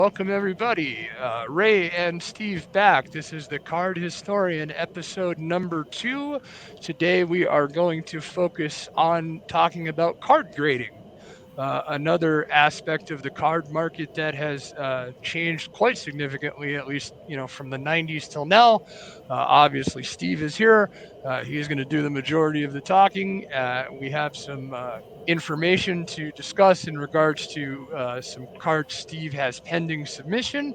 Welcome, everybody. Ray and Steve back. This is the Card Historian episode number 2. Today, we are going to focus on talking about card grading. Another aspect of the card market that has changed quite significantly, at least from the 90s till now. Obviously, Steve is here. He is going to do the majority of the talking. We have some information to discuss in regards to some cards Steve has pending submission.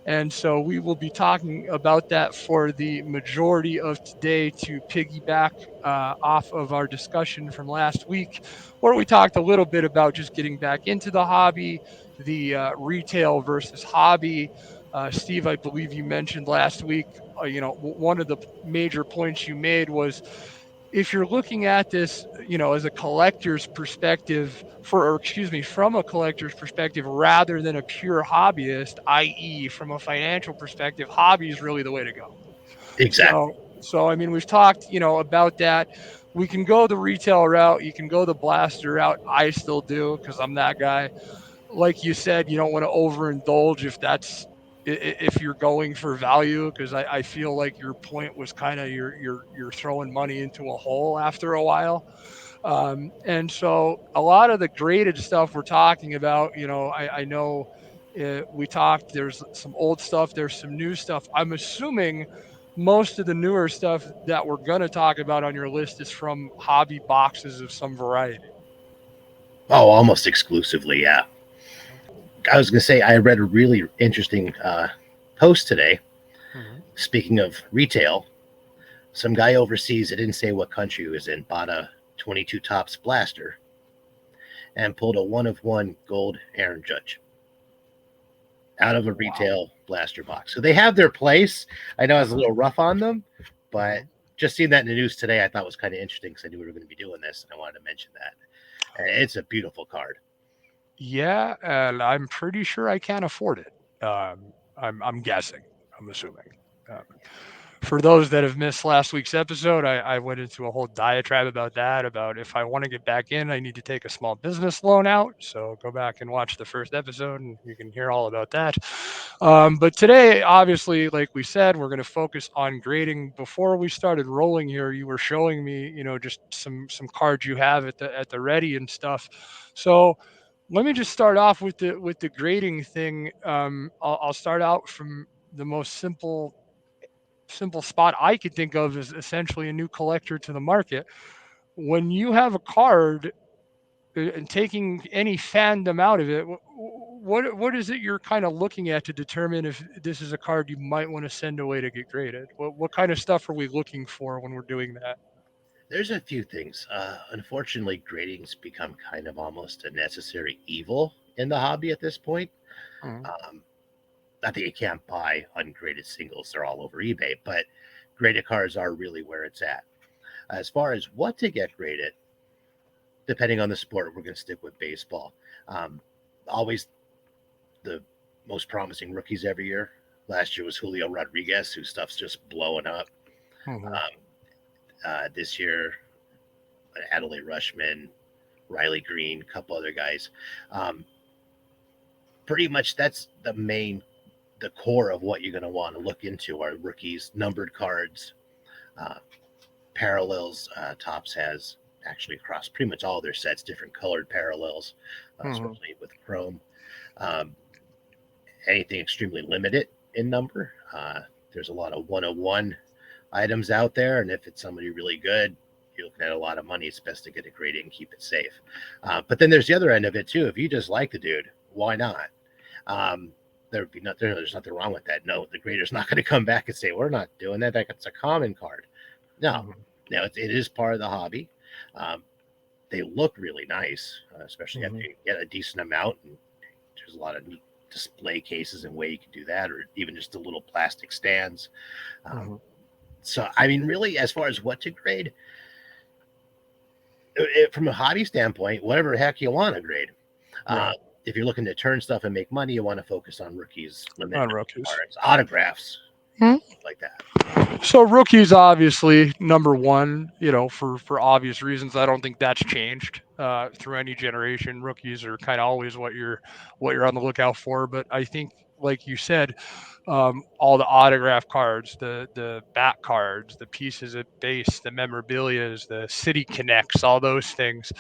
And so we will be talking about that for the majority of today to piggyback off of our discussion from last week, where we talked a little bit about just getting back into the hobby, the retail versus hobby. Steve, I believe you mentioned last week, one of the major points you made was if you're looking at this, as a collector's perspective or excuse me, from a collector's perspective rather than a pure hobbyist, i.e., from a financial perspective, hobby is really the way to go. Exactly. So I mean, we've talked, about that. We can go the retail route. You can go the blaster route. I still do because I'm that guy. Like you said, you don't want to overindulge if you're going for value because I feel like your point was kind of you're throwing money into a hole after a while. And so a lot of the graded stuff we're talking about, I know we talked, there's some old stuff, there's some new stuff. I'm assuming most of the newer stuff that we're going to talk about on your list is from hobby boxes of some variety. Oh, almost exclusively, yeah. I was going to say, I read a really interesting post today. Mhm. Speaking of retail, some guy overseas, I didn't say what country he was in, bought a 22 tops blaster and pulled a one of one gold Aaron Judge out of a Wow. retail blaster box. So they have their place. I know I was a Uh-huh. little rough on them, but Uh-huh. just seeing that in the news today, I thought was kind of interesting because I knew we were going to be doing this, and I wanted to mention that. And it's a beautiful card. Yeah, and I'm pretty sure I can't afford it. I'm guessing. I'm assuming. Um, for those that have missed last week's episode, I went into a whole diatribe about that. About if I want to get back in, I need to take a small business loan out. So go back and watch the first episode, and you can hear all about that. But today, obviously, like we said, we're going to focus on grading. Before we started rolling here, you were showing me, just some cards you have at the ready and stuff. So let me just start off with the grading thing. I'll start out from the most simple spot I could think of is essentially a new collector to the market. When you have a card and taking any fandom out of it, what is it you're kind of looking at to determine if this is a card you might want to send away to get graded? What kind of stuff are we looking for when we're doing that? There's a few things. Unfortunately, grading's become kind of almost a necessary evil in the hobby at this point. Mhm. Um, Not that you can't buy ungraded singles, they're all over eBay, but graded cards are really where it's at. As far as what to get graded, depending on the sport, we're going to stick with baseball. Um, Always the most promising rookies every year. Last year was Julio Rodriguez, whose stuff's just blowing up. Mhm. Um, this year, Adelaide Rushman, Riley Green, a couple other guys. Um, Pretty much that's the core of what you're going to want to look into are rookies, numbered cards, uh, parallels. Tops has actually across pretty much all their sets different colored parallels, Mhm. especially with chrome. Um, Anything extremely limited in number. There's a lot of 101 items out there, and if it's somebody really good, you're looking at a lot of money. It's best to get a graded and keep it safe. But then there's the other end of it too. If you just like the dude, why not? Um, there's nothing wrong with that. No, the grader's not going to come back and say we're not doing that. That's a common card. No, Mhm. no, it is part of the hobby. Um, they look really nice, especially after Mhm. you get a decent amount. And there's a lot of neat display cases and way you can do that, or even just the little plastic stands. Um, Mhm. so, I mean, really, as far as what to grade, from a hobby standpoint, whatever the heck you want to grade. Uh, Right. if you're looking to turn stuff and make money, you want to focus on rookies, limited On number rookies. cards, autographs, stuff like that. So rookies obviously number one, for obvious reasons. I don't think that's changed through any generation. Rookies are kind of always what you're on the lookout for. But I think like you said, all the autograph cards, the back cards, the pieces of base, the memorabilia's, the city connects, all those things.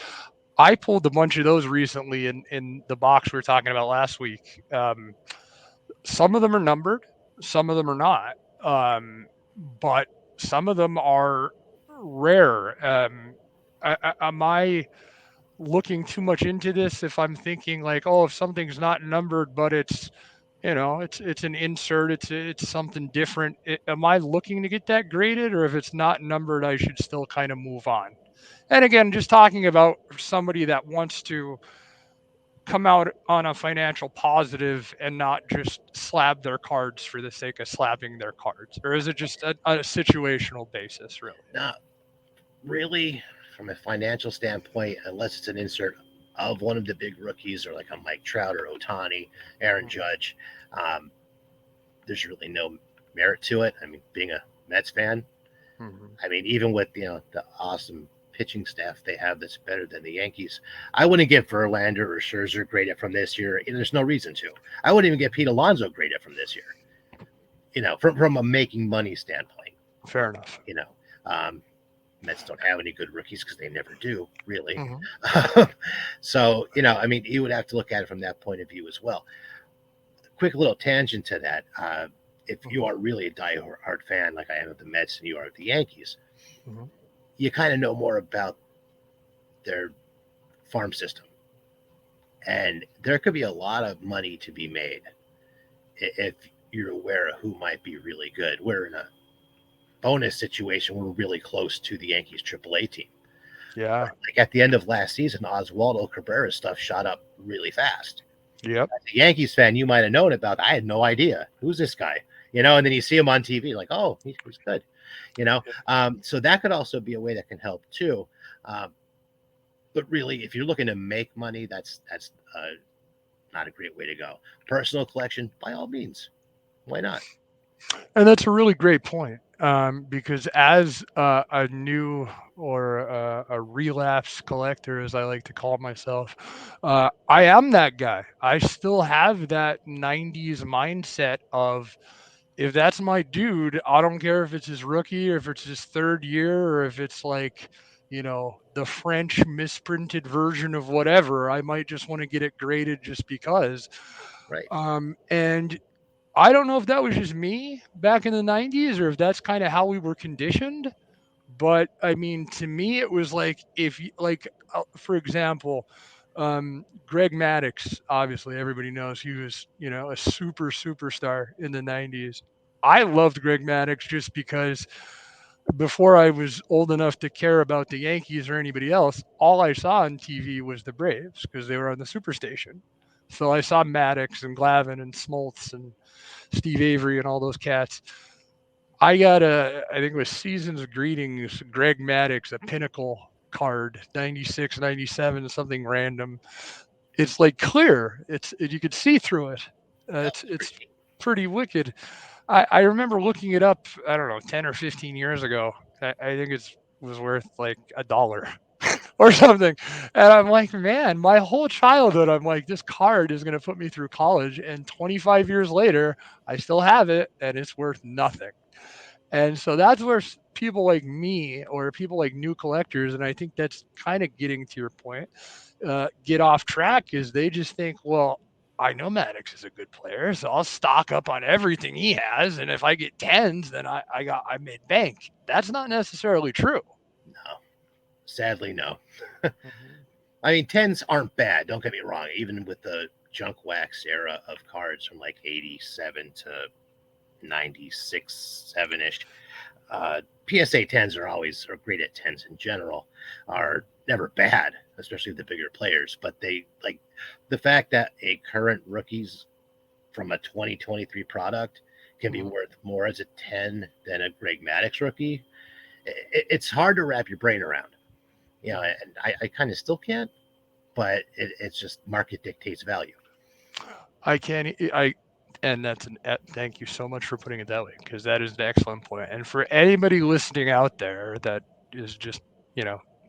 I pulled a bunch of those recently in the box we were talking about last week. Some of them are numbered, some of them are not, but some of them are rare. Am I looking too much into this if I'm thinking like, oh, if something's not numbered, but it's it's an insert, it's something different. Am I looking to get that graded, or if it's not numbered, I should still kind of move on? And again, just talking about somebody that wants to come out on a financial positive and not just slab their cards for the sake of slapping their cards, or is it just a situational basis, really? Not really from a financial standpoint, unless it's an insert of one of the big rookies or like a Mike Trout or Otani, Aaron Mhm, Judge. Um, there's really no merit to it. I mean, being a Mets fan, mhm, I mean, even with the awesome pitching staff they have that's better than the Yankees, I wouldn't give Verlander or Scherzer graded from this year. There's no reason to. I wouldn't even get Pete Alonso graded from this year. From a making money standpoint. fair enough. You know, um, Mets don't have any good rookies because they never do, really. Mhm, So, I mean, you would have to look at it from that point of view as well. Quick little tangent to that. If you mhm, are really a diehard fan, like I am of the Mets and you are of the Yankees, mhm. you kind of know more about their farm system. And there could be a lot of money to be made if you're aware of who might be really good. We're in a bonus situation. We're really close to the Yankees AAA team. Yeah. Like at the end of last season, Oswaldo Cabrera's stuff shot up really fast. Yep. As a Yankees fan, you might have known about. I had no idea who's this guy, and then you see him on TV, like, oh, he's good, So that could also be a way that can help too. Um, but really, if you're looking to make money, that's not a great way to go. Personal collection, by all means, why not? And that's a really great point, because as a new or a relapse collector, as I like to call myself, I am that guy. I still have that '90s mindset of if that's my dude, I don't care if it's his rookie or if it's his third year or if it's like the French misprinted version of whatever. I might just want to get it graded just because. Right? And I don't know if that was just me back in the '90s or if that's kind of how we were conditioned. But I mean, to me, it was like if you like, for example, Greg Maddux. Obviously, everybody knows he was a superstar in the '90s. I loved Greg Maddux just because before I was old enough to care about the Yankees or anybody else, all I saw on TV was the Braves because they were on the Superstation. So I saw Maddox and Glavine and Smoltz and Steve Avery and all those cats. I got I think it was Seasons of Greetings, Greg Maddux, a Pinnacle card, 96, 97, something random. It's like clear. You could see through it. That was It's pretty neat. pretty wicked. I remember looking it up, I don't know, 10 or 15 years ago. I think it was worth like $1 or something. And I'm like, man, my whole childhood, I'm like, this card is going to put me through college. And 25 years later, I still have it and it's worth nothing. And so that's where people like me or people like new collectors, and I think that's kind of getting to your point, get off track is they just think, well, I know Maddox is a good player, so I'll stock up on everything he has, and if I get tens, then I made bank. That's not necessarily true. No, sadly, no. Mhm. I mean, tens aren't bad. Don't get me wrong. Even with the junk wax era of cards from like '87 to '96, seven ish, PSA tens are always are great at tens in general. Mhm. Are never bad, especially the bigger players. But they like the fact that a current rookie's from a 2023 product can be Mhm. worth more as a 10 than a Greg Maddux rookie. It's hard to wrap your brain around. Mhm. And I kind of still can't, but it's just market dictates value. I can't. And that's thank you so much for putting it that way because that is an excellent point. And for anybody listening out there that is just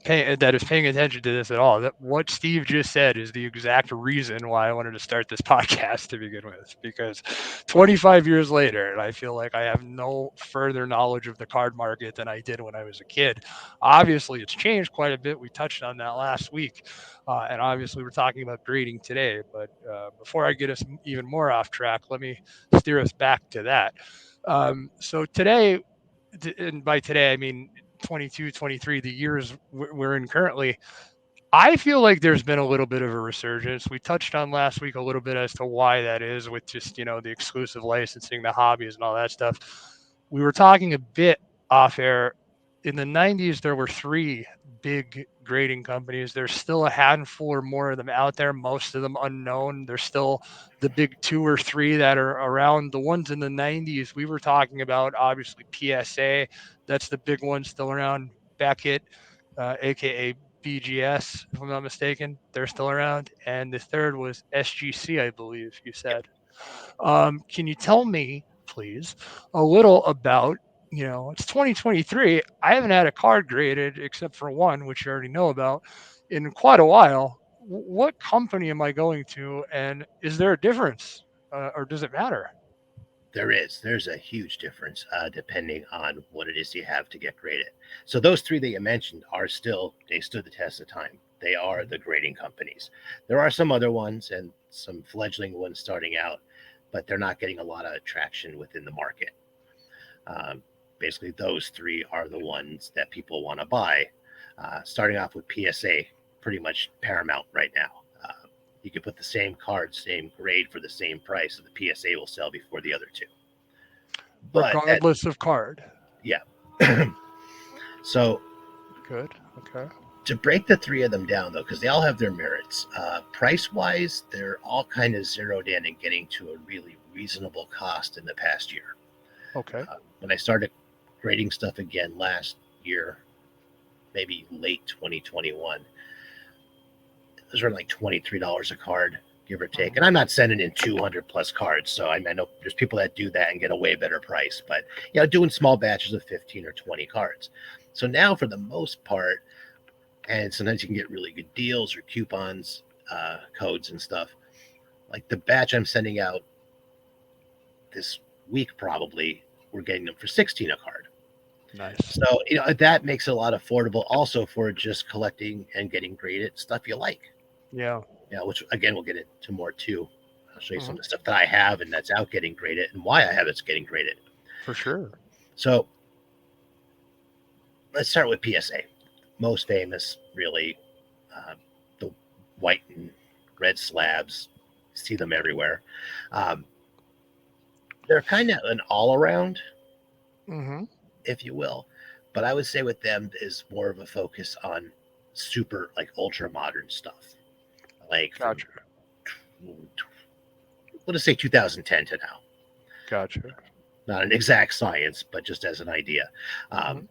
that is paying attention to this at all. That what Steve just said is the exact reason why I wanted to start this podcast to begin with. Because 25 years later, and I feel like I have no further knowledge of the card market than I did when I was a kid. Obviously, it's changed quite a bit. We touched on that last week, and obviously, we're talking about grading today. But before I get us even more off track, let me steer us back to that. So today, and by today I mean 22, 23, the years we're in currently, I feel like there's been a little bit of a resurgence. We touched on last week a little bit as to why that is with just, the exclusive licensing, the hobbies, and all that stuff. We were talking a bit off air. In the 90s, there were three big grading companies. There's still a handful or more of them out there, most of them unknown. There's still the big two or three that are around. The ones in the 90s, we were talking about, obviously, PSA. That's the big one still around. Beckett, aka BGS, if I'm not mistaken. They're still around. And the third was SGC, I believe you said. Can you tell me, please, a little about, it's 2023. I haven't had a card graded except for one, which you already know about, in quite a while. What company am I going to, and is there a difference, or does it matter? There's a huge difference depending on what it is you have to get graded. So those three that you mentioned they stood the test of time. They are the grading companies. There are some other ones and some fledgling ones starting out, but they're not getting a lot of traction within the market. Um, Basically, those three are the ones that people want to buy. Starting off with PSA, pretty much paramount right now. You can put the same card, same grade for the same price, and the PSA will sell before the other two. But that, Regardless of card. yeah. So Good. Okay. to break the three of them down, though, because they all have their merits, price wise, they're all kind of zeroed in and getting to a really reasonable cost in the past year. Okay. When I started grading stuff again last year, maybe late 2021, those were like $23 a card, give or take. Mhm. And I'm not sending in 200 plus cards, so I know there's people that do that and get a way better price. But doing small batches of 15 or 20 cards. So now, for the most part, and sometimes you can get really good deals or coupons, codes and stuff. Like the batch I'm sending out this week, probably we're getting them for 16 a card. Nice. So that makes it a lot affordable, also for just collecting and getting graded stuff you like. Yeah. Which again we'll get into more too. I'll show you some Mhm. of the stuff that I have and that's out getting graded and why I have it's getting graded. For sure. So let's start with PSA. Most famous, really, the white and red slabs. See them everywhere. Um, they're kind of an all around, Hmm. if you will. But I would say with them is more of a focus on super, like ultra modern stuff, like from, Gotcha. let us say 2010 to now. Gotcha. Not an exact science, but just as an idea. Hmm. Um,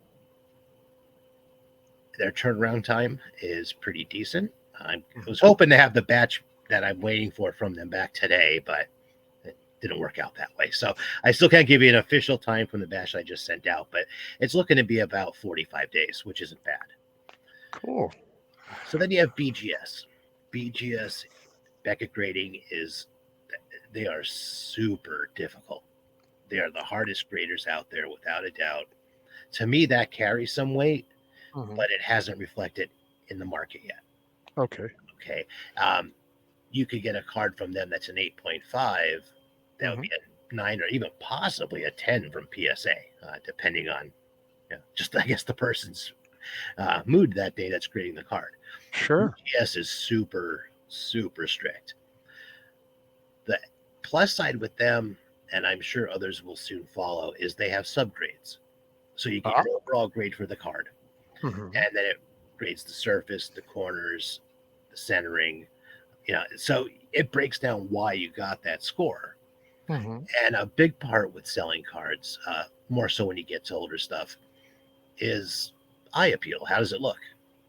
their turnaround time is pretty decent. I Hmm. was hoping to have the batch that I'm waiting for from them back today, but it didn't work out that way. So I still can't give you an official time from the batch I just sent out, but it's looking to be about 45 days, which isn't bad. Cool. So then you have BGS. BGS Beckett grading is they are super difficult. They are the hardest graders out there without a doubt. To me, that carries some weight, Hmm. but it hasn't reflected in the market yet. Okay. Okay. Um, you could get a card from them that's an 8.5. That would Hmm. be a 9 or even possibly a 10 from PSA, depending on just, I guess, the person's mood that day that's creating the card. Sure. BGS is super, super strict. The plus side with them, and I'm sure others will soon follow, is they have subgrades. So you get Ah. your overall grade for the card, Hmm. and then it grades the surface, the corners, the centering. So it breaks down why you got that score. Hmm. And a big part with selling cards, more so when you get to older stuff, is eye appeal. How does it look?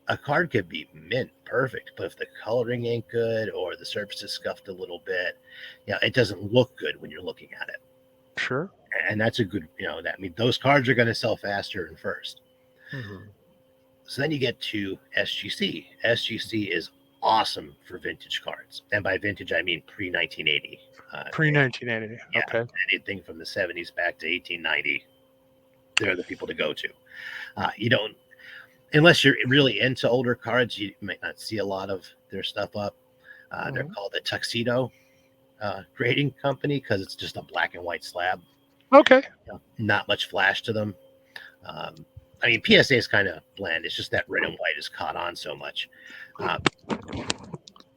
A card could be mint perfect, but if the coloring ain't good or the surface is scuffed a little bit, it doesn't look good when you're looking at it. Sure. And that's a good, that I mean, those cards are going to sell faster and first. Hmm. So then you get to SGC. SGC is awesome for vintage cards, and by vintage I mean pre 1980. Pre 1980. Yeah, Okay. anything from the 70s back to 1890, they're the people to go to. You don't, unless you're really into older cards, you might not see a lot of their stuff up. They're Mhm. called the Tuxedo grading company because it's just a black and white slab. Okay. Not much flash to them. Um, I mean, PSA is kind of bland. It's just that red and white is caught on so much. Um,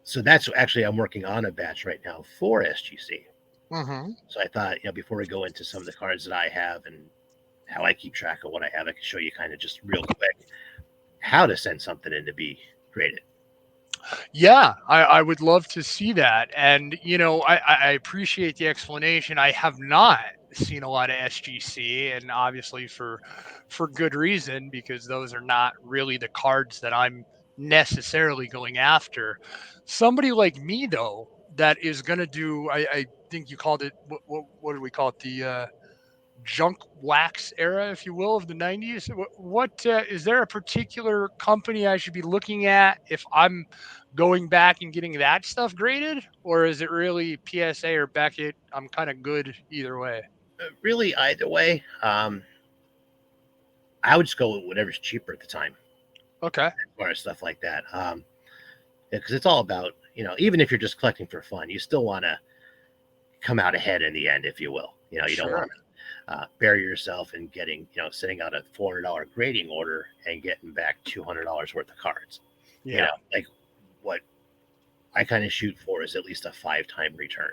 so that's actually I'm working on a batch right now for SGC. Hmm. So I thought, before we go into some of the cards that I have and how I keep track of what I have, I could show you kind of just real quick how to send something in to be graded. Yeah, I would love to see that. And, I appreciate the explanation. I have not seen a lot of SGC, and obviously for good reason, because those are not really the cards that I'm necessarily going after. Somebody like me, though, that is going to do, I think you called it, what did we call it? The junk wax era, if you will, of the 90s. What is there a particular company I should be looking at if I'm going back and getting that stuff graded, or is it really PSA or Beckett? I'm kind of good either way. Really, either way, I would just go with whatever's cheaper at the time, Okay. as far as stuff like that. Because it's all about, even if you're just collecting for fun, you still want to come out ahead in the end, if you will. You don't Sure. want to bury yourself in getting, sending out a $400 grading order and getting back $200 worth of cards. Yeah. Like what I kind of shoot for is at least a 5-time return.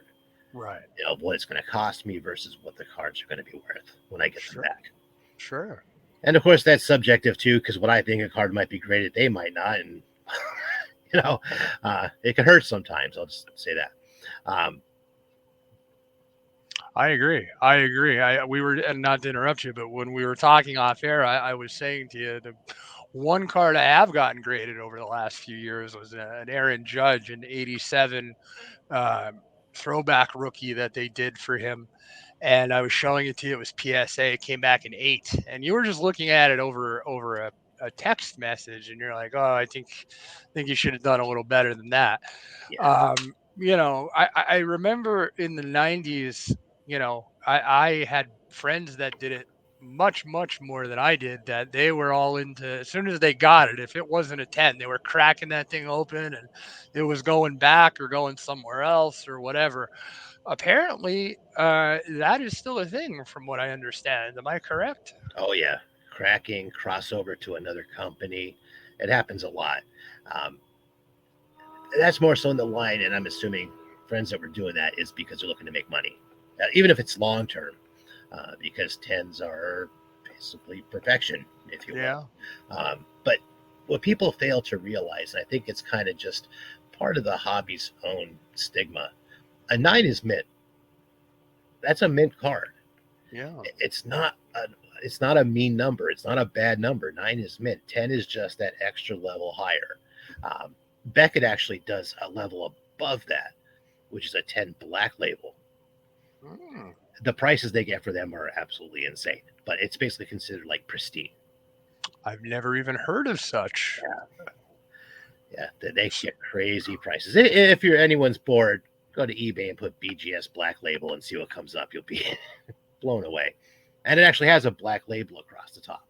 Right. Of what it's going to cost me versus what the cards are going to be worth when I get them Sure. back. Sure. And of course, that's subjective too, because what I think a card might be graded, they might not, and it can hurt sometimes. I'll just say that. Um, I agree. I agree. We were, and not to interrupt you, but when we were talking off air, I was saying to you the one card I have gotten graded over the last few years was an Aaron Judge, an '87 um, throwback rookie that they did for him. And I was showing it to you. It was PSA. It came back in 8, and you were just looking at it over a text message, and you're like, "Oh, I think you should have done a little better than that." yeah. I remember in the '90s. I had friends that did it much more than I did. That they were all into as soon as they got it. If it wasn't a 10, they were cracking that thing open, and it was going back or going somewhere else or whatever. Apparently, that is still a thing from what I understand. Am I correct? Oh yeah. Cracking, crossover to another company. It happens a lot. Um, that's more so in the line, and I'm assuming friends that were doing that is because they're looking to make money, even if it's long term, because tens are basically perfection, if you will. Yeah. But what people fail to realize, and I think it's kind of just part of the hobby's own stigma, a nine is mint. That's a mint card. Yeah. It's not a mean number. It's not a bad number. Nine is mint. 10 is just that extra level higher. Beckett actually does a level above that, which is a 10 black label. Mm, The prices they get for them are absolutely insane, but it's basically considered like pristine. I've never even heard of such. Yeah, they S- get crazy prices. If you're anyone's bored, go to eBay and put BGS Black Label and see what comes up. You'll be blown away. And it actually has a black label across the top.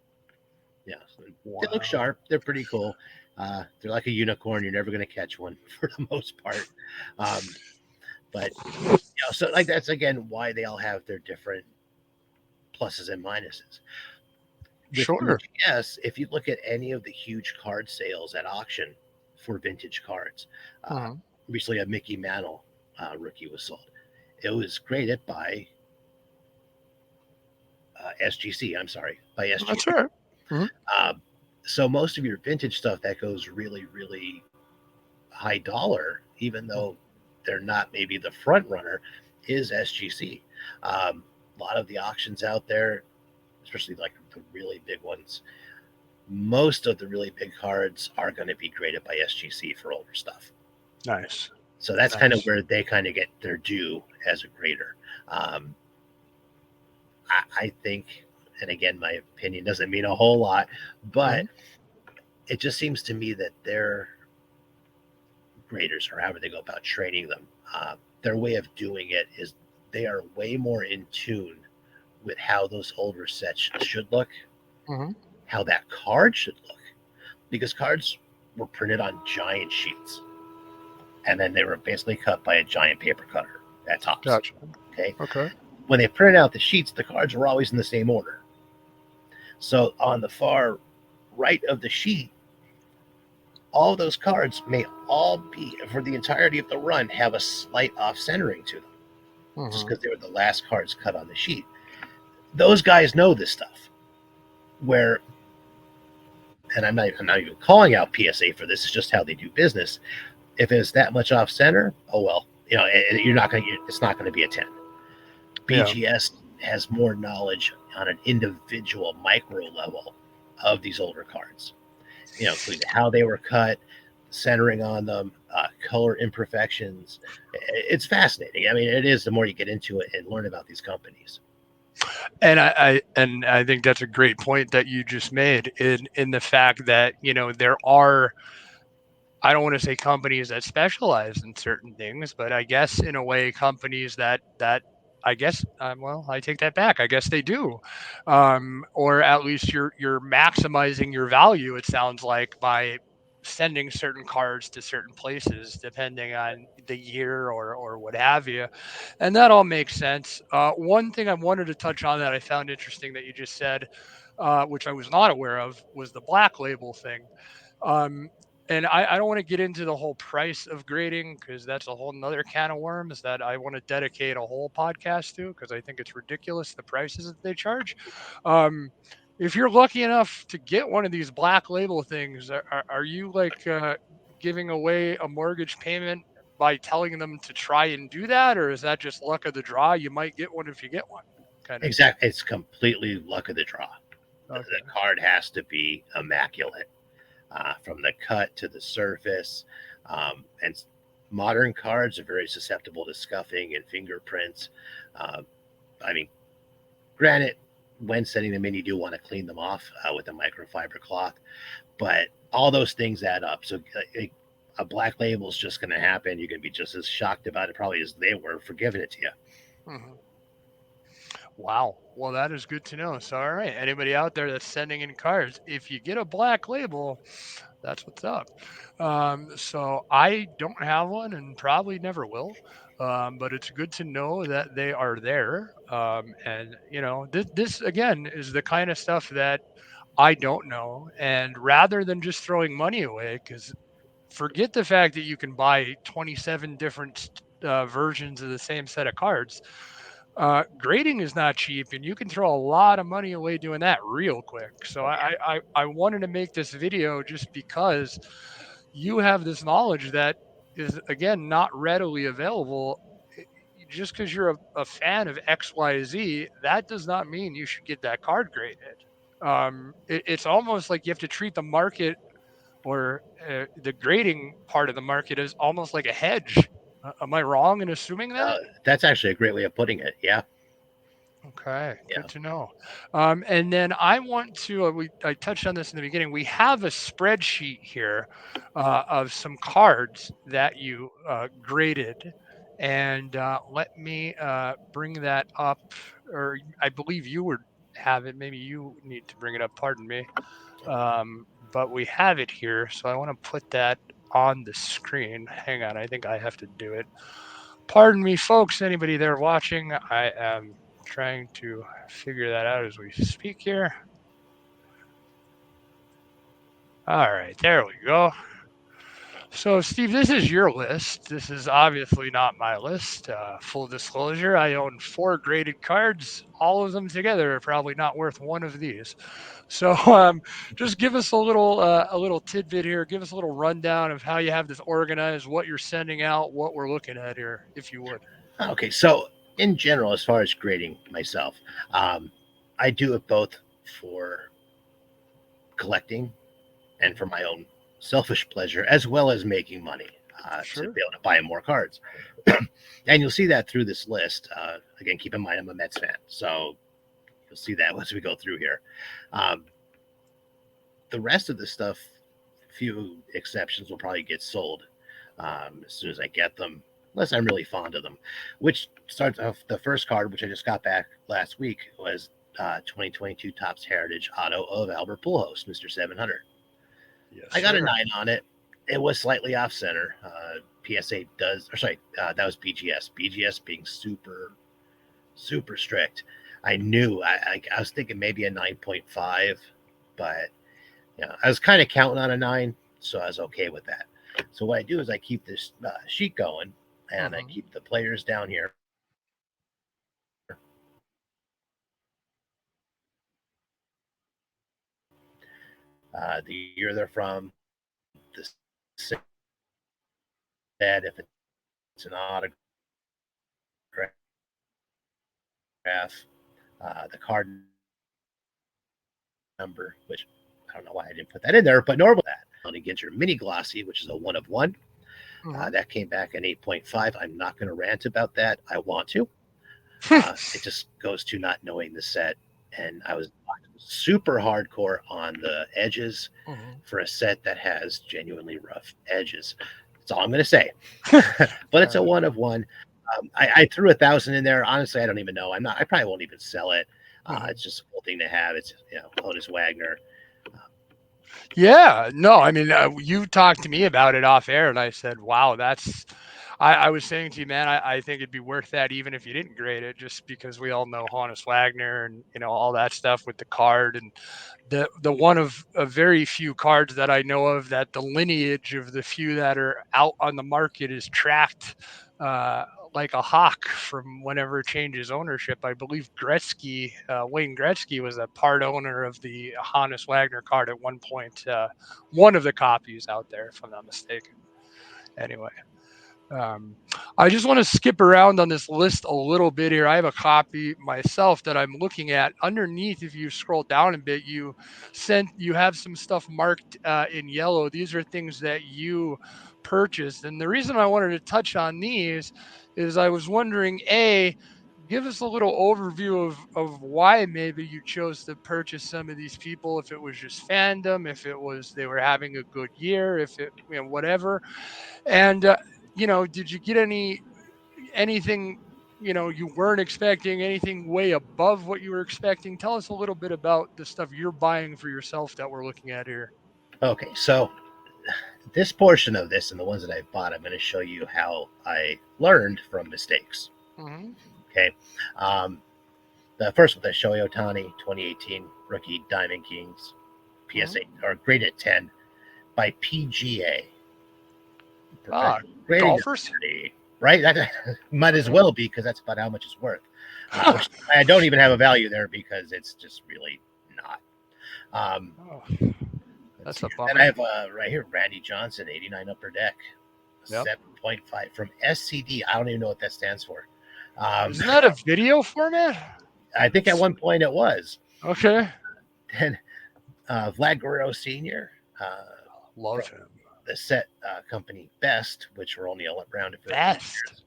Yeah, so they look Wow. sharp. They're pretty cool. They're like a unicorn. You're never going to catch one for the most part. Um, but so like that's again why they all have their different pluses and minuses. With Sure. BGS, if you look at any of the huge card sales at auction for vintage cards, uh, Mhm. recently a Mickey Mantle rookie was sold. It was graded by SGC. I'm sorry, by That's SGC. all right. Mhm. Um, so most of your vintage stuff that goes really, really high dollar, even Mhm. though they're not maybe the front runner, is SGC. A lot of the auctions out there, especially like the really big ones, most of the really big cards are going to be graded by SGC for older stuff. Nice. So that's kind of Nice. where they kind of get their due as a grader. Um, I think, and again, my opinion doesn't mean a whole lot, but Mhm. it just seems to me that their graders, or however they go about training them, their way of doing it is they are way more in tune with how those older sets should look, Hmm. how that card should look, because cards were printed on giant sheets, and then they were basically cut by a giant paper cutter at tops. Gotcha. Okay, Okay. when they printed out the sheets, the cards were always in the same order. So on the far right of the sheet, all those cards may all be, for the entirety of the run, have a slight off centering to them, just Hmm. because they were the last cards cut on the sheet. Those guys know this stuff. Where, and I'm not even calling out PSA for this. It's just how they do business. If it's that much off center, oh well. You're not going to. It's not going to be a 10. Yeah. BGS has more knowledge on an individual micro level of these older cards. Including how they were cut, centering on them, color imperfections. It's fascinating. I mean, it is the more you get into it and learn about these companies. And I think that's a great point that you just made in the fact that there are, I don't want to say companies that specialize in certain things, but I guess in a way companies that I guess well, I take that back. I guess they do, or at least you're maximizing your value. It sounds like by sending certain cards to certain places depending on the year or what have you, and that all makes sense. One thing I wanted to touch on that I found interesting that you just said, which I was not aware of, was the black label thing. Um, and I don't want to get into the whole price of grading because that's a whole nother can of worms that I want to dedicate a whole podcast to because I think it's ridiculous the prices that they charge. Um, if you're lucky enough to get one of these black label things, are you like giving away a mortgage payment by telling them to try and do that, or is that just luck of the draw? You might get one if you get one, kind of deal. Exactly, it's completely luck of the draw. The Okay. card has to be immaculate, from the cut to the surface. And modern cards are very susceptible to scuffing and fingerprints. Uh, I mean, granted, when setting them in, you do want to clean them off with a microfiber cloth, but all those things add up. So a black label is just going to happen. You're going to be just as shocked about it probably as they were for giving it to you. Mhm. Wow. Well, that is good to know. So, all right, anybody out there that's sending in cards, if you get a black label, that's what's up. So I don't have one and probably never will. But it's good to know that they are there. And this again is the kind of stuff that I don't know. And rather than just throwing money away, because forget the fact that you can buy 27 different versions of the same set of cards. Grading is not cheap, and you can throw a lot of money away doing that real quick. So Oh yeah. I wanted to make this video just because you have this knowledge that is again not readily available. Just because you're a fan of XYZ, that does not mean you should get that card graded. It's almost like you have to treat the market or the grading part of the market is almost like a hedge. Am I wrong in assuming Uh, that? that's actually a great way of putting it. Yeah. Okay, Yeah. good to know. And then I want to, I touched on this in the beginning. We have a spreadsheet here of some cards that you graded. And let me bring that up, or I believe you would have it. Maybe you need to bring it up, pardon me. But we have it here. So I want to put that on the screen. Hang on, I think I have to do it. Pardon me, folks, anybody there watching. I am trying to figure that out as we speak here. All right, there we go. So, Steve, this is your list. This is obviously not my list. Full disclosure, I own four graded cards. All of them together are probably not worth one of these. So, just give us a little tidbit here. Give us a little rundown of how you have this organized, what you're sending out, what we're looking at here, if you would. Okay. So in general, as far as grading myself, um, I do it both for collecting and for Mhm. my own selfish pleasure, as well as making money to Sure. be able to buy more cards. And you'll see that through this list. Again, keep in mind I'm a Mets fan, so you'll see that as we go through here. Um, the rest of the stuff, few exceptions will probably get sold as soon as I get them, unless I'm really fond of them. Which starts off the first card, which I just got back last week, was 2022 Topps Heritage Auto of Albert Pujols, Mr. 700. Yes, I got a sir. 9 on it. It was slightly off center. PSA does, or sorry, that was BGS. BGS being super, super strict. I knew, I was thinking maybe a 9.5, but yeah, I was kind of counting on a 9, so I was okay with that. So what I do is I keep this sheet going, and I Hmm. keep the players down here. The year they're from, the set, if it's an autograph, the card number, which I don't know why I didn't put that in there, but normal that. Against your mini glossy, which is a 1 of 1. Hmm. That came back at 8.5. I'm not going to rant about that. I want to. It just goes to not knowing the set. And I was super hardcore on the edges Hmm. for a set that has genuinely rough edges. That's all I'm going to say. But it's Fair a enough. 1 of 1. I threw 1,000 in there. Honestly, I don't even know. I'm not. I probably won't even sell it. Mhm. It's just a cool thing to have. It's Otis Wagner. Yeah, no, I mean, you talked to me about it off air, and I said, "Wow, that's." I was saying to you, man, I think it'd be worth that even if you didn't grade it, just because we all know Honus Wagner and all that stuff with the card and the one of very few cards that I know of that the lineage of the few that are out on the market is tracked uh, like a hawk from whenever it changes ownership. I believe Gretzky, Wayne Gretzky, was a part owner of the Hannes Wagner card at one point. One of the copies out there, if I'm not mistaken. Anyway, um, I just want to skip around on this list a little bit here. I have a copy myself that I'm looking at. Underneath, if you scroll down a bit, you have some stuff marked in yellow. These are things that you purchased, and the reason I wanted to touch on these is I was wondering, a, give us a little overview of why maybe you chose to purchase some of these people, if it was just fandom, if it was they were having a good year, if it whatever. And did you get anything you weren't expecting, anything way above what you were expecting? Tell us a little bit about the stuff you're buying for yourself that we're looking at here. Okay, so this portion of this and the ones that I bought, I'm going to show you how I learned from mistakes. Hmm. Okay. Um, the first one, the Shohei Ohtani 2018 rookie Diamond Kings Hmm. PSA or graded 10 by PGA, Ah, professional grading golfers. authority, right? That might as Okay. well be because that's about how much it's worth. Which I don't even have a value there because it's just really not. Um, Oh, let's that's see. a Then I bummer. have right here Randy Johnson 89 Upper Deck Yep. 7.5 from SCD. I don't even know what that stands for. Um, Isn't that a video format? I think at one point it was. Okay. Then Vlad Guerrero Sr. Love from him. the set company Best, which were only around for a few Best. years.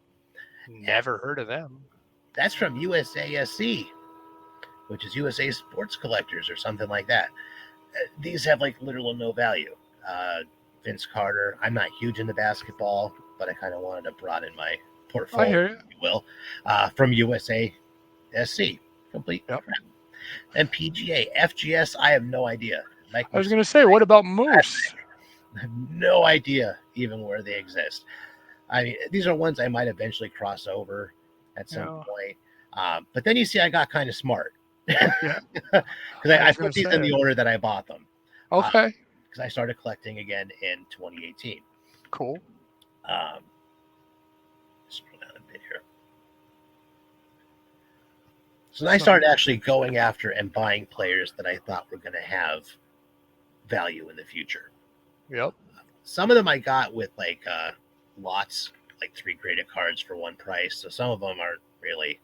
And Never heard of them. that's from USASC, which is USA Sports Collectors or something like that. These have like little no value. Uh, Vince Carter. I'm not huge into basketball, but I kind of wanted to broaden my I portfolio, hear you. if you will, from USASC. Complete Yep. crap. And PGA, FGS, I have no idea. Mike I was Moose, gonna say, what about Moose? I have no idea even where they exist. I mean, these are ones I might eventually cross over at some Yeah. point. But then you see, I got kind of smart Yeah. because I I was gonna put these in say. the order that I bought them. Okay. Because I started collecting again in 2018. Cool. Um, scroll down a bit here. So I So. started actually going after and buying players that I thought were going to have value in the future. Yep. Some of them I got with like lots, like 3 graded cards for one price. So some of them aren't really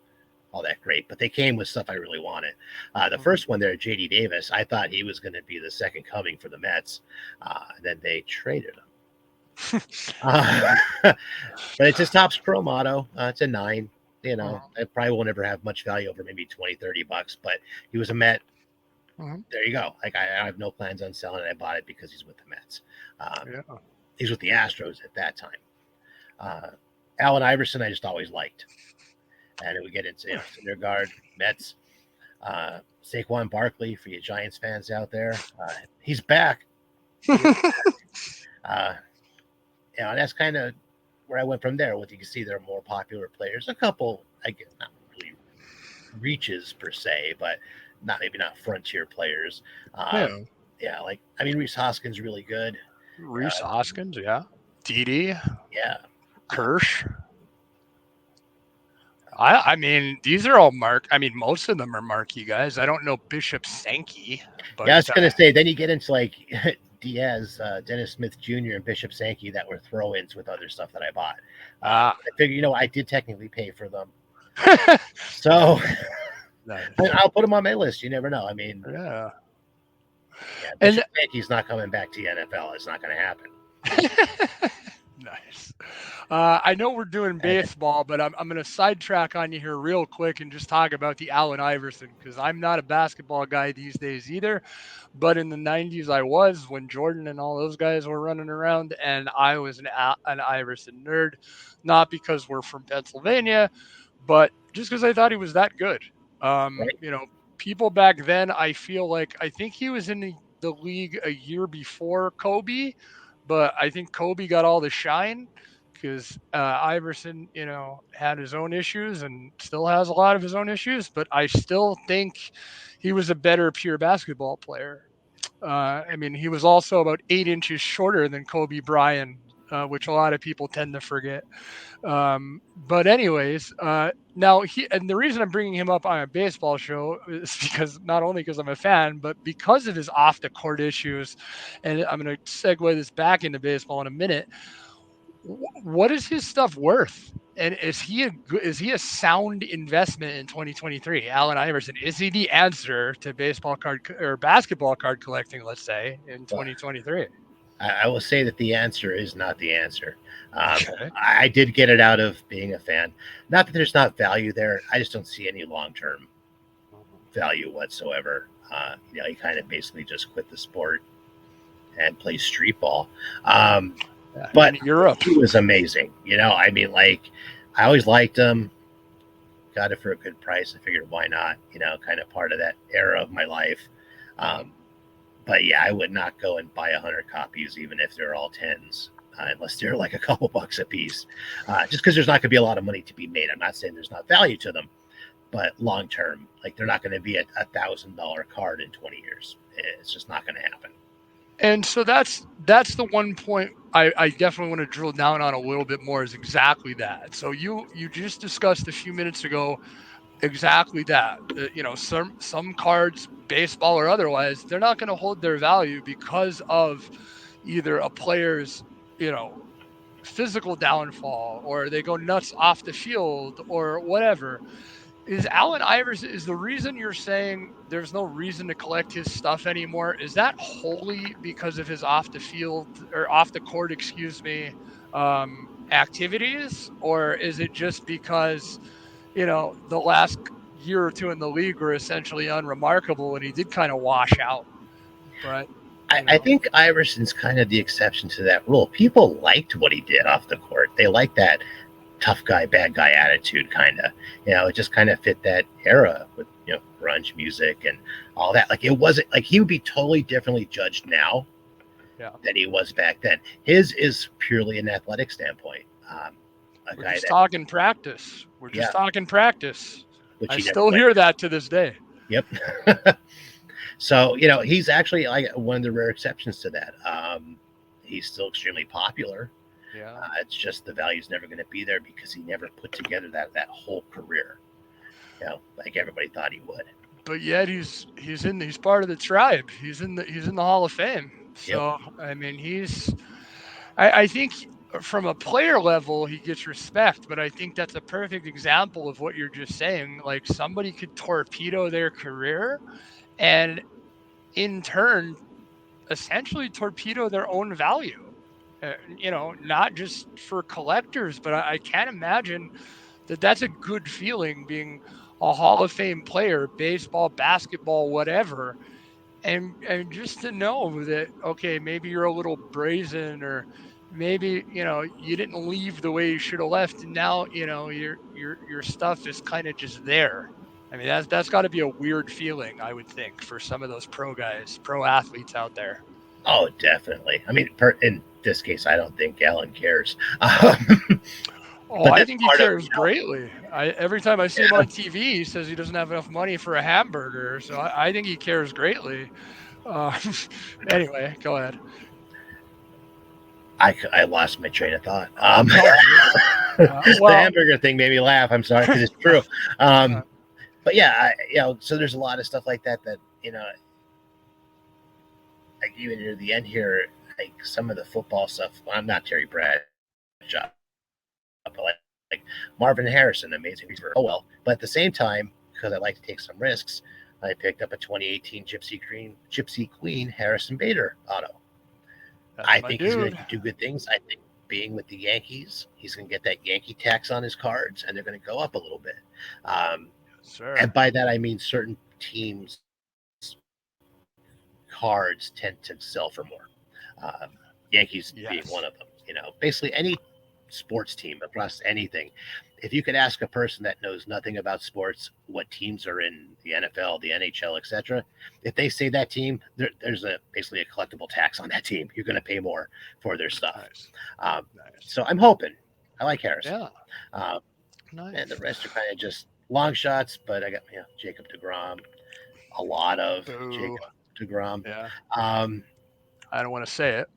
all that great, but they came with stuff I really wanted. The Mhm. first one there, JD Davis, I thought he was going to be the second coming for the Mets. Then they traded him. Uh, but it's his Topps Chrome Auto. It's a 9. Mhm. It probably won't ever have much value over maybe $20, $30, but he was a Met. Mhm. There you go. Like I have no plans on selling it. I bought it because he's with the Mets. Yeah. He's with the Astros at that time. Uh, Allen Iverson, I just always liked, and it would get into Syndergaard, Mets, Saquon Barkley for you Giants fans out there. He's back. He is, uh, and that's kind of where I went from there. What you can see, there are more popular players. A couple, I get not really reaches per se, but not maybe not frontier players. Yeah. Yeah, like I mean, Reese Hoskins really good. Reese Hoskins, yeah. Didi, Yeah, Kirsch. I mean, these are all I mean, most of them are marquee guys. I don't know Bishop Sankey, but yeah. I was gonna say. Then you get into like Diaz, Dennis Smith Jr., and Bishop Sankey that were throw-ins with other stuff that I bought. ah, I figure, I did technically pay for them, so nice. I'll put them on my list. You never know. I mean, Yeah. yeah, And Bishop Sankey's not coming back to the NFL. It's not going to happen. nice. I know we're doing baseball, but I'm going to sidetrack on you here real quick and just talk about the Allen Iverson because I'm not a basketball guy these days either. But in the 90s, I was when Jordan and all those guys were running around, and I was an Iverson nerd, not because we're from Pennsylvania, but just because I thought he was that good. Right? You know, people back then, I think he was in the league a year before Kobe, but I think Kobe got all the shine because Iverson, had his own issues and still has a lot of his own issues. But I still think he was a better pure basketball player. I mean, he was also about 8 inches shorter than Kobe Bryant, which a lot of people tend to forget. But anyways, now and the reason I'm bringing him up on a baseball show is because not only because I'm a fan, but because of his off the court issues. And I'm going to segue this back into baseball in a minute. What is his stuff worth? And is he a sound investment in 2023? Allen Iverson, is he the answer to baseball card or basketball card collecting? Let's say in Well, 2023. I will say that the answer is not the answer. Okay. I did get it out of being a fan. Not that there's not value there. I just don't see any long-term value whatsoever. He kind of basically just quit the sport and plays street ball. Yeah, in But Europe. he was amazing. I mean, like, I always liked him. Got it for a good price. I figured, why not? Kind of part of that era of my life. Mhm. Um, but yeah, I would not go and buy 100 copies, even if they're all tens, unless they're like a couple bucks a piece. Just because there's not going to be a lot of money to be made. I'm not saying there's not value to them, but long term, like they're not going to be a $1,000 card in 20 years. It's just not going to happen. And so that's the one point I definitely want to drill down on a little bit more is exactly that. So you just discussed a few minutes ago exactly that. Some cards, baseball or otherwise, they're not going to hold their value because of either a player's, you know, physical downfall or they go nuts off the field or whatever. Is Allen Iverson is the reason you're saying there's no reason to collect his stuff anymore? Is that wholly because of his off the field or off the court, excuse me, activities, or is it just because the last year or two in the league were essentially unremarkable and he did kind of wash out? But I think Iverson's kind of the exception to that rule. People liked what he did off the court. They liked that tough guy, bad guy attitude, kind of. It just kind of fit that era with grunge music and all that. Like it wasn't like he would be totally differently judged now yeah, than he was back then. His is purely an athletic standpoint. A we're guy just that, talking practice. We're just yeah, talking practice. which I he never still went. hear that to this day. Yep. So he's actually like one of the rare exceptions to that. He's still extremely popular. Yeah. It's just the value's never going to be there because he never put together that whole career. Like everybody thought he would. But yet he's part of the tribe. He's in the Hall of Fame. Yep. So I mean I think from a player level he gets respect, but I think that's a perfect example of what you're just saying. Like somebody could torpedo their career and in turn essentially torpedo their own value. Not just for collectors, but I can't imagine that that's a good feeling being a Hall of Fame player, baseball, basketball, whatever, and just to know that, okay, maybe you're a little brazen, or maybe, you didn't leave the way you should have left, and now, your stuff is kind of just there. I mean, that's got to be a weird feeling, I would think, for some of those pro guys, pro athletes out there. Oh, definitely. I mean, in this case, I don't think Alan cares. Um, Oh, but I that's think he part of, cares greatly. Every time I see him on TV, he says he doesn't have enough money for a hamburger, so I think he cares greatly. uh, anyway, go ahead. I lost my train of thought. No worries. The Well, hamburger thing made me laugh. I'm sorry because it's true. uh, But yeah, so there's a lot of stuff like that like even near the end here, like some of the football stuff. Well, I'm not Terry Bradshaw, but like Marvin Harrison, amazing receiver. Oh well, but at the same time, because I like to take some risks, I picked up a 2018 Gypsy Queen Harrison Bader auto. that's I my think he's going dude. to do good things. I think being with the Yankees, he's going to get that Yankee tax on his cards, and they're going to go up a little bit. Um, Sir. and by that I mean certain teams' cards tend to sell for more. Um, Yankees being one Yes. of them. Basically any sports team across anything. If you could ask a person that knows nothing about sports what teams are in the NFL, the NHL, etc., if they say that team, there's basically a collectible tax on that team. You're going to pay more for their stuff. Nice. Um, Nice. so I'm hoping. I like Harrison, Yeah. uh, and the Nice. rest are kind of just long shots. But I got Jacob Degrom, a lot of Boo. Jacob Degrom. Yeah. Um, I don't want to say it,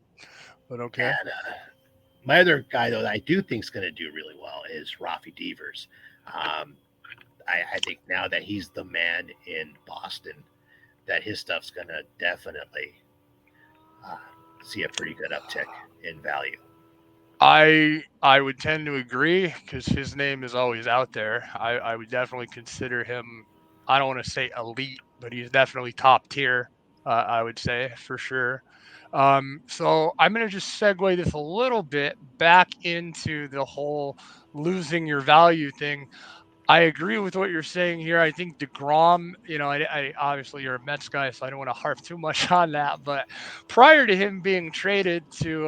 but okay. and my other guy, though, that I do think is going to do really well is Rafi Devers. Um, I think now that he's the man in Boston, that his stuff's going to definitely uh, see a pretty good uptick in value. I would tend to agree because his name is always out there. I would definitely consider him. I don't want to say elite, but he's definitely top tier. I would say for sure. So I'm going to just segue this a little bit back into the whole losing your value thing. I agree with what you're saying here. I think DeGrom, I obviously you're a Mets guy, so I don't want to harp too much on that. But prior to him being traded to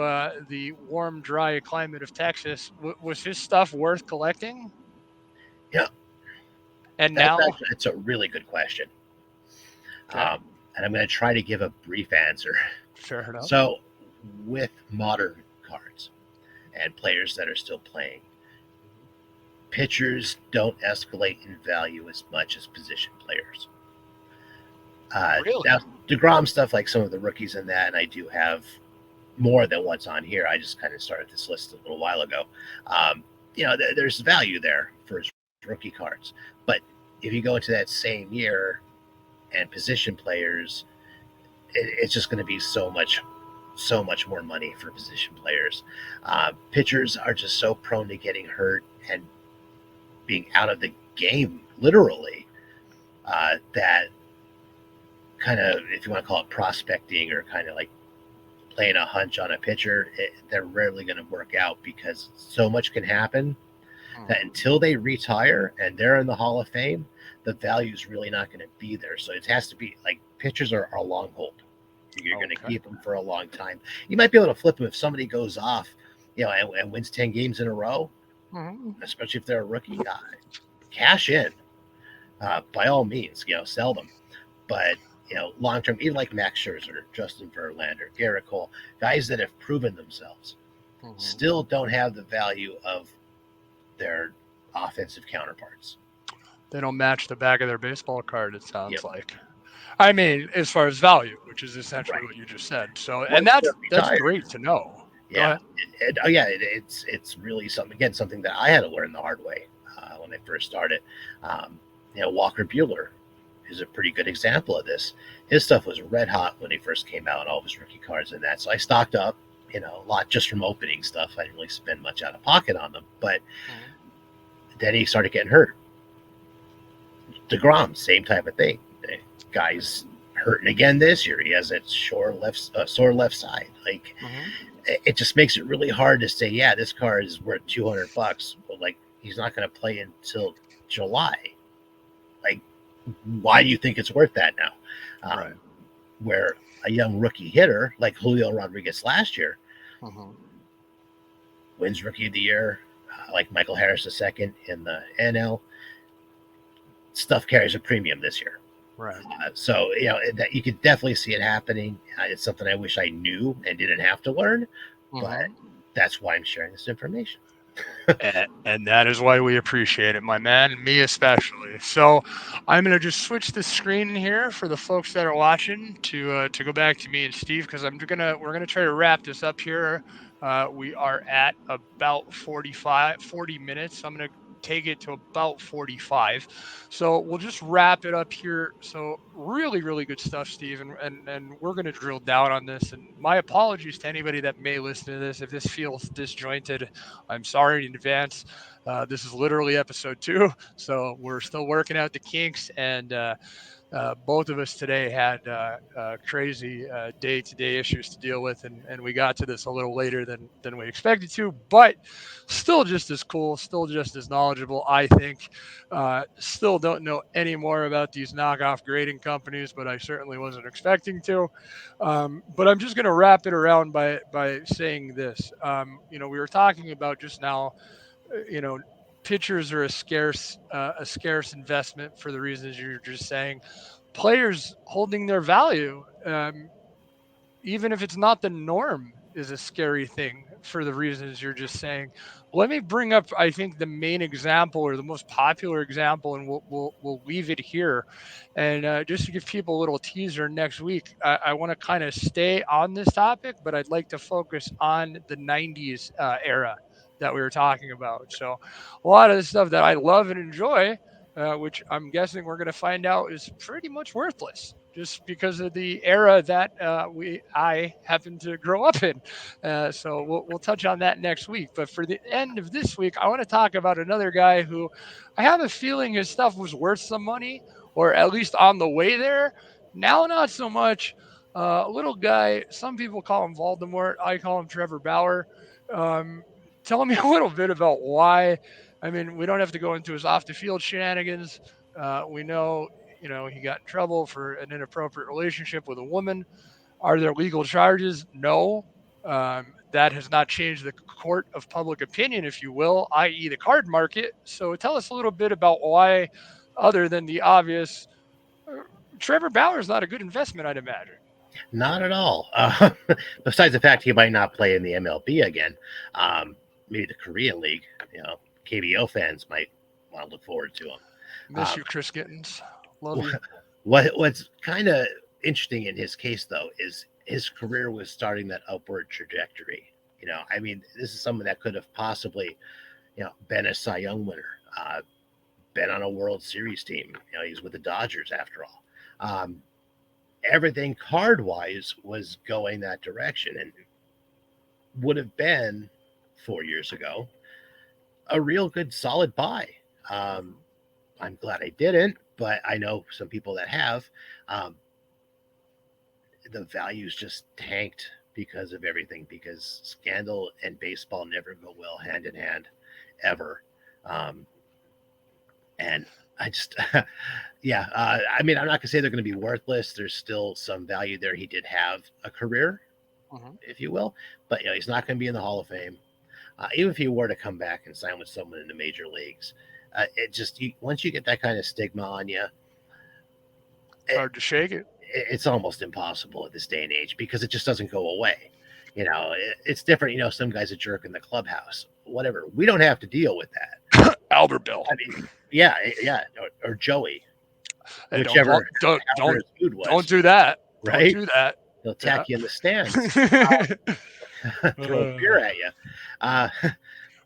the warm, dry climate of Texas, was his stuff worth collecting? Yeah, And now, that's a really good question, okay, and I'm going to try to give a brief answer. fair enough. So, with modern cards and players that are still playing, pitchers don't escalate in value as much as position players. Really? Now, DeGrom stuff, like some of the rookies in that, and I do have more than what's on here. I just kind of started this list a little while ago. Um, there's value there for his rookie cards. But if you go into that same year and position players, it's just going to be so much more money for position players. Pitchers are just so prone to getting hurt and being out of the game, literally, that kind of, if you want to call it prospecting or kind of like playing a hunch on a pitcher, they're rarely going to work out because so much can happen that Mhm. until they retire and they're in the Hall of Fame, the value is really not going to be there. So it has to be like pitchers are a long hold. You're going to Okay. keep them for a long time. You might be able to flip them if somebody goes off, and wins 10 games in a row, Mhm. especially if they're a rookie. Cash in, by all means, sell them. But long term, even like Max Scherzer, Justin Verlander, Garrett Cole, guys that have proven themselves, Mhm. still don't have the value of their offensive counterparts. They don't match the back of their baseball card, it Yep. sounds like. I mean, as far as value, which is essentially Right. what you just said. So, and Once they're that's retired. great to know. Go Yeah. ahead. Oh yeah. It's really something that I had to learn the hard way when I first started. Um, Walker Bueller is a pretty good example of this. His stuff was red hot when he first came out, all of his rookie cards and that. So I stocked up, a lot just from opening stuff. I didn't really spend much out of pocket on them. But Mhm. then he started getting hurt. DeGrom, same type of thing. The guy's hurting again this year. He has that sore left side. Like, Mhm. it just makes it really hard to say, yeah, this card is worth $200. But like, he's not going to play until July. Like, why do you think it's worth that now? Right. Um, where a young rookie hitter like Julio Rodriguez last year Mhm. wins Rookie of the Year, like Michael Harris II in the NL. Stuff carries a premium this year. Right. So that you could definitely see it happening. It's something I wish I knew and didn't have to learn, but Mhm. that's why I'm sharing this information. And that is why we appreciate it, my man, and me especially. So I'm gonna just switch the screen here for the folks that are watching to go back to me and Steve because we're gonna try to wrap this up here. We are at about 40 minutes. So I'm gonna take it to about 45. So we'll just wrap it up here. So really good stuff, Steve, and we're gonna drill down on this. And my apologies to anybody that may listen to this if this feels disjointed. I'm sorry in advance. This is literally episode 2, so we're still working out the kinks, and both of us today had crazy day-to-day issues to deal with, and we got to this a little later than we expected to, but still just as cool, still just as knowledgeable, I think. Still don't know any more about these knockoff grading companies, but I certainly wasn't expecting to. But I'm just going to wrap it around by saying this. We were talking about just now, you know, pitchers are a scarce investment for the reasons you're just saying. Players holding their value, even if it's not the norm, is a scary thing for the reasons you're just saying. Let me bring up, I think, the main example or the most popular example, and we'll leave it here. And just to give people a little teaser, next week I want to kind of stay on this topic, but I'd like to focus on the '90s era that we were talking about. So a lot of the stuff that I love and enjoy, which I'm guessing we're going to find out is pretty much worthless just because of the era that I happen to grow up in. So we'll touch on that next week. But for the end of this week, I want to talk about another guy who I have a feeling his stuff was worth some money, or at least on the way there. Now, not so much. A little guy. Some people call him Voldemort. I call him Trevor Bauer. Um, Tell me a little bit about why. I mean, we don't have to go into his off the field shenanigans. We know, he got in trouble for an inappropriate relationship with a woman. Are there legal charges? No. That has not changed the court of public opinion, if you will, i.e., the card market. So tell us a little bit about why, other than the obvious, uh, Trevor Bauer is not a good investment, I'd imagine. Not at all. Besides the fact he might not play in the MLB again, maybe the Korean League. KBO fans might want to look forward to him. Miss Um, you, Chris Gittens. Love you. what's kind of interesting in his case though is his career was starting that upward trajectory. I mean, this is someone that could have possibly, been a Cy Young winner, been on a World Series team. He's with the Dodgers after all. Everything card wise was going that direction, and would have been 4 years ago a real good solid buy. Um, I'm glad I didn't, but I know some people that have. Um, the values just tanked because of everything, because scandal and baseball never go well hand in hand ever. Um, and I just, yeah, I mean, I'm not going to say they're going to be worthless. There's still some value there. He did have a career, Mhm. if you will, but he's not going to be in the Hall of Fame. Even if he were to come back and sign with someone in the major leagues, once you get that kind of stigma on you, It's hard to shake it. it's almost impossible at this day and age because it just doesn't go away. It's different. Some guy's a jerk in the clubhouse, whatever. We don't have to deal with that. Albert Bill. I mean, yeah, yeah, or Joey, Hey, don't call, whichever, however don't his food don't was, do that. Don't right? do that. He'll Yeah. attack you in the stands, throw a Uh, beer at you. Uh, For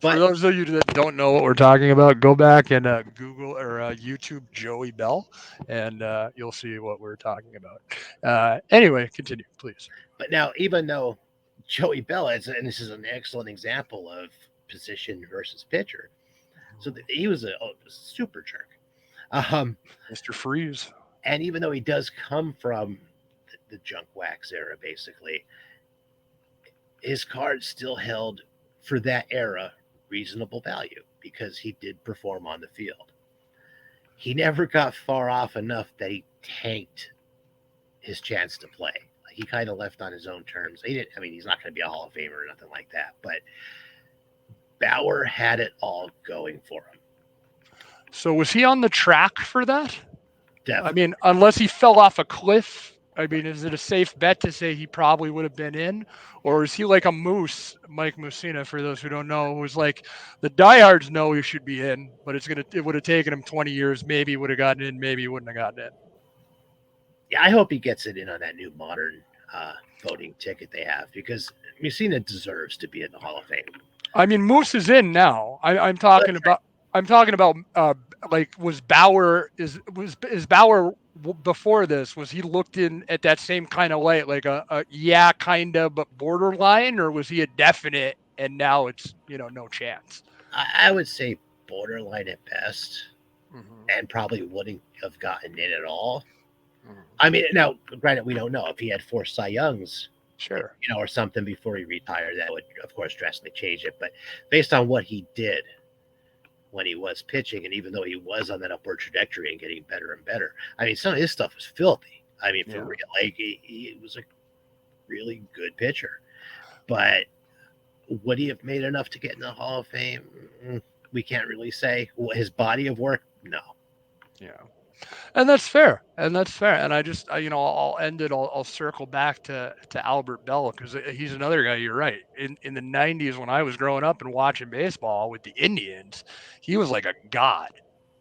but those of you that don't know what we're talking about, go back and Google or YouTube Joey Bell, and you'll see what we're talking about. Anyway, continue, please. but now, even though Joey Bell is, and this is an excellent example of position versus pitcher, so he was a super jerk. Um, Mr. Freeze. and even though he does come from the junk wax era, basically, his card still held for that era reasonable value because he did perform on the field. He never got far off enough that he tanked his chance to play. Like he kind of left on his own terms. He didn't. I mean, he's not going to be a Hall of Famer or nothing like that. But Bauer had it all going for him. So was he on the track for that? I Definitely. mean, unless he fell off a cliff. I mean, is it a safe bet to say he probably would have been in, or is he like a moose, Mike Musina? For those who don't know, who's like the diehards know he should be in, but it would have taken him 20 years. Maybe he would have gotten in, maybe he wouldn't have gotten in. Yeah, I hope he gets it in on that new modern voting ticket they have because Messina deserves to be in the Hall of Fame. I mean, Moose is in now. I'm Oh, talking that's right. about. I'm talking about. Like, was Bauer is Bauer before this? Was he looked in at that same kind of light, like a yeah, kind of, but borderline, or was he a definite? And now it's no chance. I would say borderline at best, Hmm. and probably wouldn't have gotten in at all. Hmm. I mean, now granted, we don't know if he had four Cy Youngs, Sure. or something before he retired. That would, of course, drastically change it. But based on what he did when he was pitching, and even though he was on that upward trajectory and getting better and better, I mean, some of his stuff was filthy. I mean, for Yeah. real, like he was a really good pitcher. But would he have made enough to get in the Hall of Fame? We can't really say. His body of work, no. Yeah. And that's fair. And that's fair. And I'll end it. I'll circle back to Albert Bell because he's another guy. You're right. In the '90s, when I was growing up and watching baseball with the Indians, he was like a god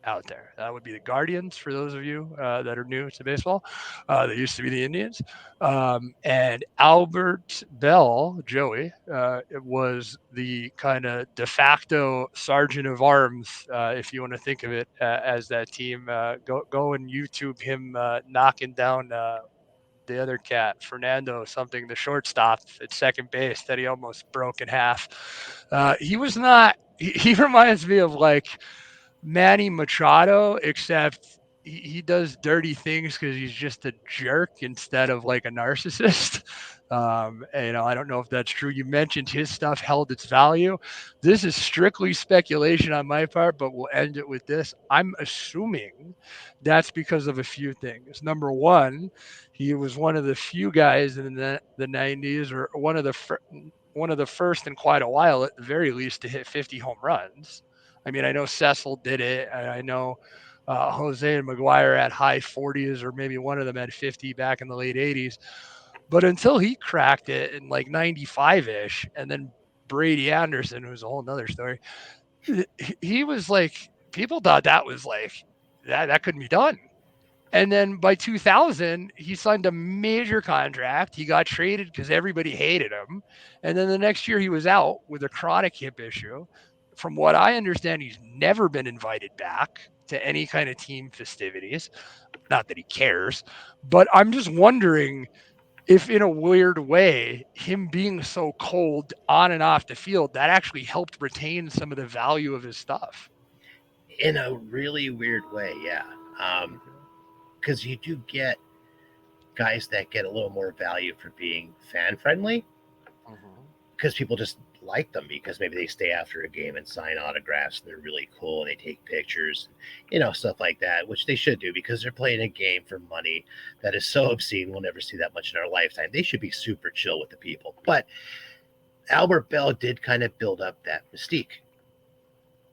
out there. That would be the Guardians for those of you that are new to baseball. They used to be the Indians. And Albert Bell, Joey, was the kind of de facto sergeant of arms, if you want to think of it as that team. Go and YouTube him knocking down the other cat, Fernando, something, the shortstop at second base that he almost broke in half. He was not. He reminds me of like Manny Machado, except he does dirty things because he's just a jerk instead of like a narcissist. And, I don't know if that's true. You mentioned his stuff held its value. This is strictly speculation on my part, but we'll end it with this. I'm assuming that's because of a few things. Number one, he was one of the few guys in the 90s, or one of the first in quite a while, at the very least, to hit 50 home runs. I mean, I know Cecil did it. And I know Jose and McGuire at high 40s, or maybe one of them had 50 back in the late 80s. But until he cracked it in like 95 ish, and then Brady Anderson, who's a whole nother story, he was like, people thought that was like, that couldn't be done. And then by 2000, he signed a major contract. He got traded because everybody hated him. And then the next year, he was out with a chronic hip issue. From what I understand, he's never been invited back to any kind of team festivities. Not that he cares, but I'm just wondering if, in a weird way, him being so cold on and off the field, that actually helped retain some of the value of his stuff. In a really weird way, yeah. Okay. Because you do get guys that get a little more value for being fan friendly Mhm. because people just like them because maybe they stay after a game and sign autographs and they're really cool and they take pictures, stuff like that, which they should do because they're playing a game for money that is so obscene. We'll never see that much in our lifetime. They should be super chill with the people. But Albert Bell did kind of build up that mystique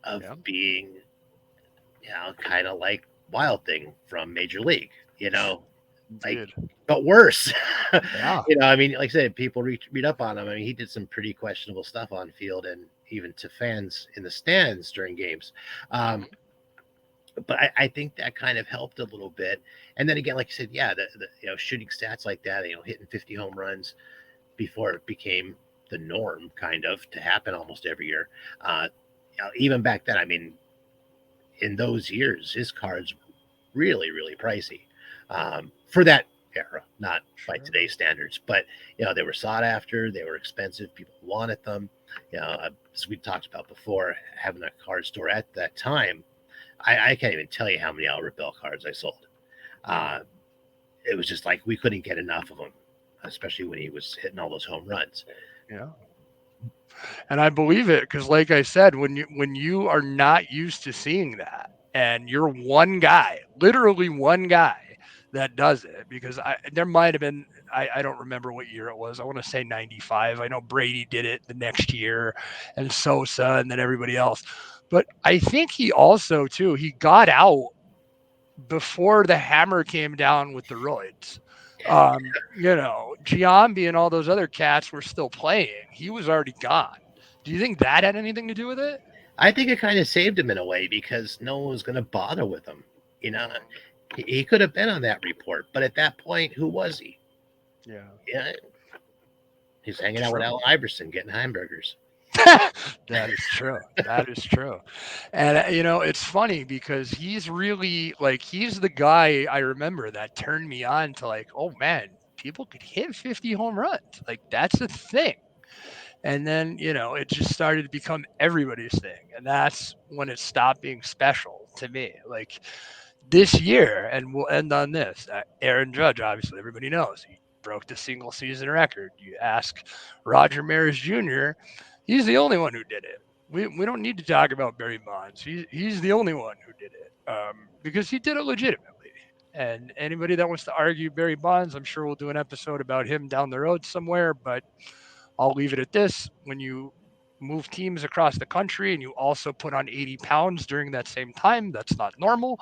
of Yeah, being, kind of like Wild Thing from Major League, like, indeed. but worse. Yeah. I mean, like I said, people read up on him. I mean, he did some pretty questionable stuff on field and even to fans in the stands during games. Um, Mhm. but I think that kind of helped a little bit. And then again, like you said, yeah, the shooting stats like that, hitting 50 home runs before it became the norm, kind of to happen almost every year. Even back then, I mean, in those years, his cards were really, really pricey for that era, not by Sure. today's standards. But they were sought after, they were expensive, people wanted them. As we talked about before, having a card store at that time, I can't even tell you how many Albert Bell cards I sold. Uh, Mm. it was just like we couldn't get enough of them, especially when he was hitting all those home runs. Yeah. And I believe it because, like I said, when you are not used to seeing that, and you're one guy, literally one guy, that does it because there might have been I don't remember what year it was. I want to say 95. I know Brady did it the next year and Sosa and then everybody else. But I think he also too he got out before the hammer came down with the roids. Giambi and all those other cats were still playing. He was already gone. Do you think that had anything to do with it? I think it kind of saved him in a way because no one was going to bother with him. You know, Mhm. he could have been on that report, but at that point, who was he? Yeah, Yeah, he's hanging out with true. Allen Iverson getting hamburgers. That is true. That is true. And it's funny because he's really like he's the guy I remember that turned me on to like, oh man, people could hit 50 home runs. Like that's a thing. And then, it just started to become everybody's thing. And that's when it stopped being special to me. Like this year, and we'll end on this. Aaron Judge, obviously, everybody knows he broke the single season record. You ask Roger Maris Jr., he's the only one who did it. We don't need to talk about Barry Bonds. He's the only one who did it because he did it legitimately. And anybody that wants to argue Barry Bonds, I'm sure we'll do an episode about him down the road somewhere. But I'll leave it at this. When you move teams across the country and you also put on 80 pounds during that same time, that's not normal.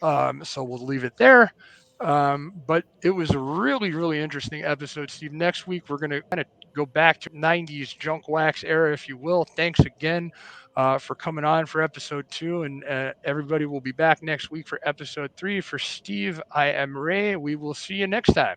So we'll leave it there. But it was a really, really interesting episode, Steve. Next week, we're going to kind of go back to 90s junk wax era, if you will. Thanks again for coming on for episode 2. And everybody will be back next week for episode 3. For Steve, I am Ray. We will see you next time.